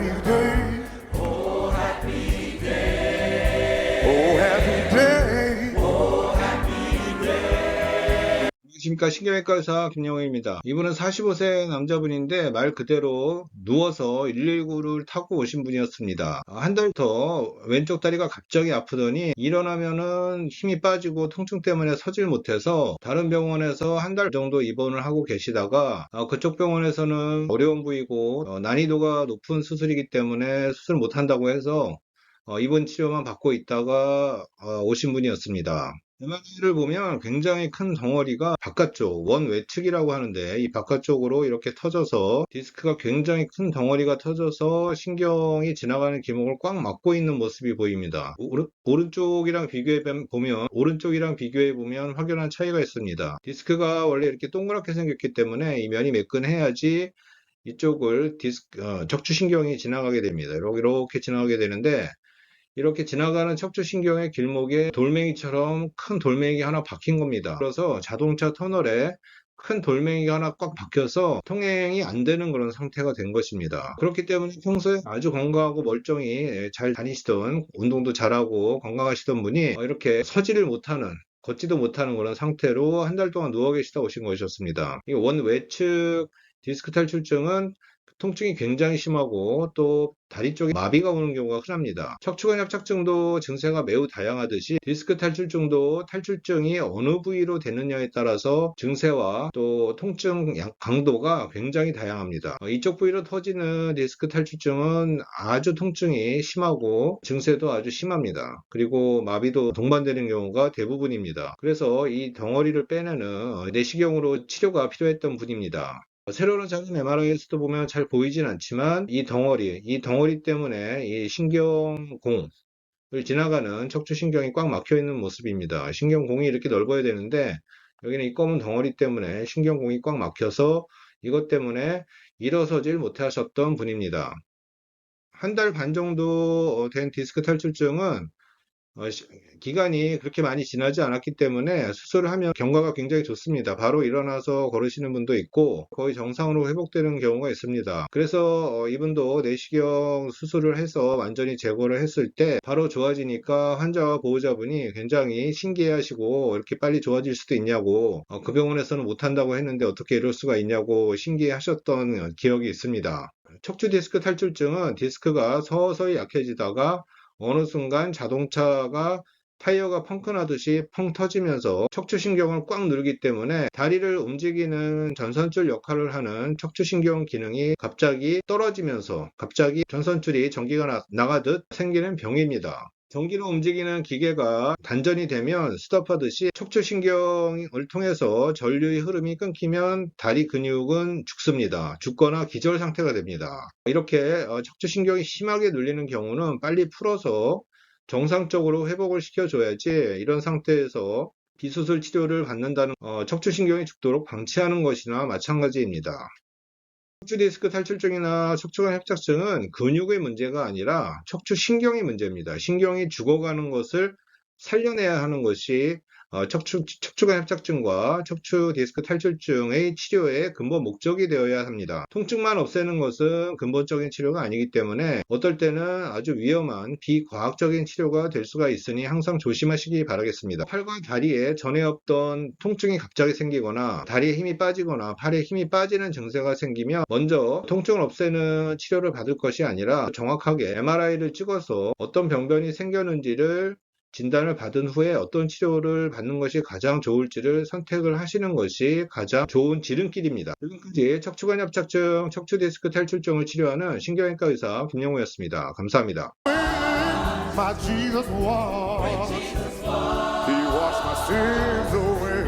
happy day. Oh, happy day. Oh, happy day. 안녕하십니까. 신경외과 의사 김영호입니다. 이분은 45세 남자분인데 말 그대로 누워서 119를 타고 오신 분이었습니다. 한 달 더 왼쪽 다리가 갑자기 아프더니 일어나면은 힘이 빠지고 통증 때문에 서질 못해서 다른 병원에서 한 달 정도 입원을 하고 계시다가 그쪽 병원에서는 어려운 부위고 난이도가 높은 수술이기 때문에 수술 못한다고 해서 입원 치료만 받고 있다가 오신 분이었습니다. MRI를 보면 굉장히 큰 덩어리가 바깥쪽, 원외측이라고 하는데 이 바깥쪽으로 이렇게 터져서 디스크가 굉장히 큰 덩어리가 터져서 신경이 지나가는 기목을 꽉 막고 있는 모습이 보입니다. 오른쪽이랑 비교해 보면 확연한 차이가 있습니다. 디스크가 원래 이렇게 동그랗게 생겼기 때문에 이 면이 매끈해야지 이쪽을 척추신경이 지나가게 됩니다. 이렇게 지나가게 되는데 이렇게 지나가는 척추신경의 길목에 돌멩이처럼 큰 돌멩이가 하나 박힌 겁니다. 그래서 자동차 터널에 큰 돌멩이가 하나 꽉 박혀서 통행이 안 되는 그런 상태가 된 것입니다. 그렇기 때문에 평소에 아주 건강하고 멀쩡히 잘 다니시던, 운동도 잘하고 건강하시던 분이 이렇게 서지를 못하는, 걷지도 못하는 그런 상태로 한 달 동안 누워 계시다 오신 것이었습니다. 이 원외측 디스크 탈출증은 통증이 굉장히 심하고 또 다리 쪽에 마비가 오는 경우가 흔합니다. 척추관 협착증도 증세가 매우 다양하듯이 디스크 탈출증도 탈출증이 어느 부위로 되느냐에 따라서 증세와 또 통증 강도가 굉장히 다양합니다. 이쪽 부위로 터지는 디스크 탈출증은 아주 통증이 심하고 증세도 아주 심합니다. 그리고 마비도 동반되는 경우가 대부분입니다. 그래서 이 덩어리를 빼내는 내시경으로 치료가 필요했던 분입니다. 세로로 작은 MRI에서도 보면 잘 보이진 않지만 이 덩어리 때문에 이 신경공을 지나가는 척추신경이 꽉 막혀 있는 모습입니다. 신경공이 이렇게 넓어야 되는데 여기는 이 검은 덩어리 때문에 신경공이 꽉 막혀서 이것 때문에 일어서질 못하셨던 분입니다. 한 달 반 정도 된 디스크 탈출증은 기간이 그렇게 많이 지나지 않았기 때문에 수술을 하면 경과가 굉장히 좋습니다. 바로 일어나서 걸으시는 분도 있고 거의 정상으로 회복되는 경우가 있습니다. 그래서 이분도 내시경 수술을 해서 완전히 제거를 했을 때 바로 좋아지니까 환자와 보호자분이 굉장히 신기해하시고 이렇게 빨리 좋아질 수도 있냐고, 그 병원에서는 못한다고 했는데 어떻게 이럴 수가 있냐고 신기해하셨던 기억이 있습니다. 척추 디스크 탈출증은 디스크가 서서히 약해지다가 어느 순간 자동차가 타이어가 펑크 나듯이 펑 터지면서 척추신경을 꽉 누르기 때문에 다리를 움직이는 전선줄 역할을 하는 척추신경 기능이 갑자기 떨어지면서 갑자기 전선줄이 전기가 나가듯 생기는 병입니다. 전기로 움직이는 기계가 단전이 되면 스톱하듯이 척추신경을 통해서 전류의 흐름이 끊기면 다리 근육은 죽습니다. 죽거나 기절 상태가 됩니다. 이렇게 척추신경이 심하게 눌리는 경우는 빨리 풀어서 정상적으로 회복을 시켜줘야지 이런 상태에서 비수술 치료를 받는다는 척추신경이 죽도록 방치하는 것이나 마찬가지입니다. 척추 디스크 탈출증이나 척추관 협착증은 근육의 문제가 아니라 척추신경의 문제입니다. 신경이 죽어가는 것을 살려내야 하는 것이 척추관 협착증과 척추 디스크 탈출증의 치료의 근본 목적이 되어야 합니다. 통증만 없애는 것은 근본적인 치료가 아니기 때문에 어떨 때는 아주 위험한 비과학적인 치료가 될 수가 있으니 항상 조심하시기 바라겠습니다. 팔과 다리에 전에 없던 통증이 갑자기 생기거나 다리에 힘이 빠지거나 팔에 힘이 빠지는 증세가 생기면 먼저 통증을 없애는 치료를 받을 것이 아니라 정확하게 MRI를 찍어서 어떤 병변이 생겼는지를 진단을 받은 후에 어떤 치료를 받는 것이 가장 좋을지를 선택을 하시는 것이 가장 좋은 지름길입니다. 지금까지 척추관 협착증, 척추 디스크 탈출증을 치료하는 신경외과 의사 김영호였습니다. 감사합니다. My Jesus was. He washed my sins away.